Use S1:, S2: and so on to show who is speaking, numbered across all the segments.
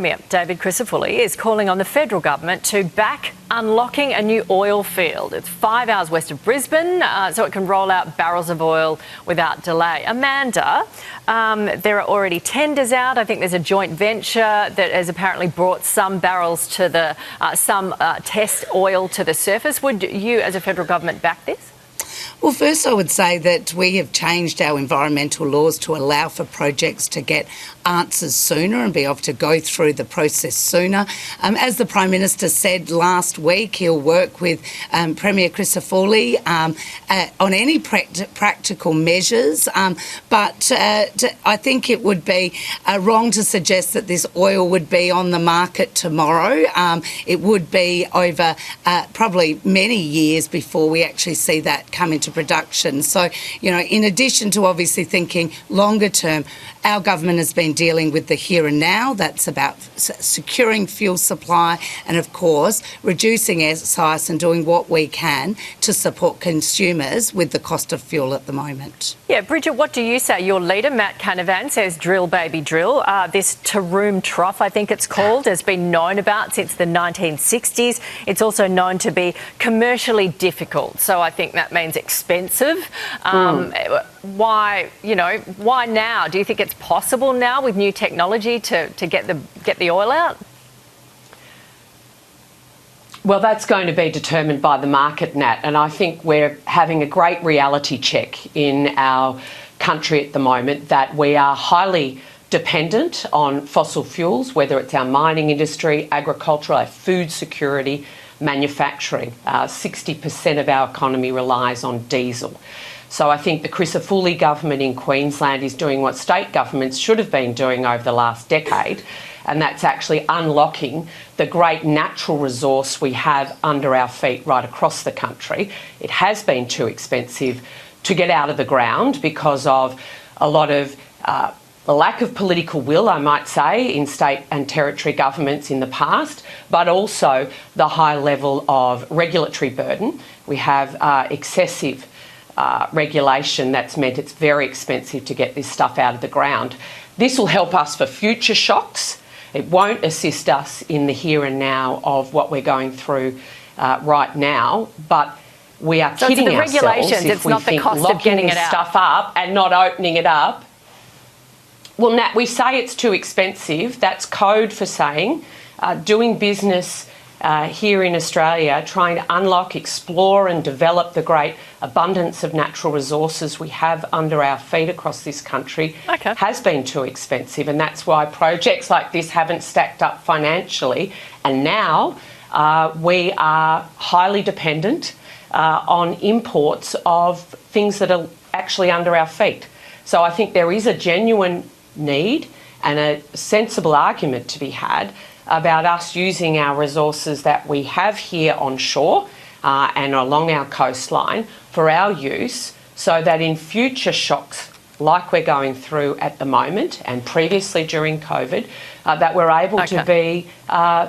S1: Premier David Crisafulli is calling on the federal government to back unlocking a new oil field. It's 5 hours west of Brisbane, so it can roll out barrels of oil without delay. Amanda, there are already tenders out. I think there's a joint venture that has apparently brought some barrels to the, test oil to the surface. Would you, as a federal government, back this?
S2: Well, first I would say that we have changed our environmental laws to allow for projects to get answers sooner and be able to go through the process sooner. As the Prime Minister said last week, he'll work with Premier Crisafulli on any practical measures, but I think it would be wrong to suggest that this oil would be on the market tomorrow. It would be over probably many years before we actually see that come into production. So, you know, in addition to obviously thinking longer term, our government has been dealing with the here and now. That's about securing fuel supply and, of course, reducing excise and doing what we can to support consumers with the cost of fuel at the moment.
S1: Yeah, Bridget, what do you say? Your leader, Matt Canavan, says drill, baby, drill. This Torom Trough, I think it's called, has been known about since the 1960s. It's also known to be commercially difficult. So I think that means expensive. Why now? Do you think it's possible now with new technology to get the oil out?
S3: Well, that's going to be determined by the market, Nat, and I think we're having a great reality check in our country at the moment that we are highly dependent on fossil fuels, whether it's our mining industry, agriculture, our food security, manufacturing. 60% of our economy relies on diesel. So I think the Crisafulli government in Queensland is doing what state governments should have been doing over the last decade, and that's actually unlocking the great natural resource we have under our feet right across the country. It has been too expensive to get out of the ground because of a lot of the lack of political will, I might say, in state and territory governments in the past, but also the high level of regulatory burden. We have excessive regulation that's meant it's very expensive to get this stuff out of the ground. This will help us for future shocks. It won't assist us in the here and now of what we're going through right now, but we are kidding ourselves if we think locking this stuff up and not opening it up. Well, Nat, we say it's too expensive. That's code for saying doing business here in Australia, trying to unlock, explore and develop the great abundance of natural resources we have under our feet across this country has been too expensive, and that's why projects like this haven't stacked up financially. And now we are highly dependent on imports of things that are actually under our feet. So I think there is a genuine need and a sensible argument to be had about us using our resources that we have here on shore and along our coastline for our use, so that in future shocks like we're going through at the moment and previously during COVID, that we're able to be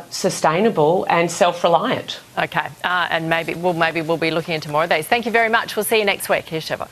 S3: sustainable and self-reliant.
S1: Okay, and maybe we'll be looking into more of these. Thank you very much. We'll see you next week. Here's Sheva.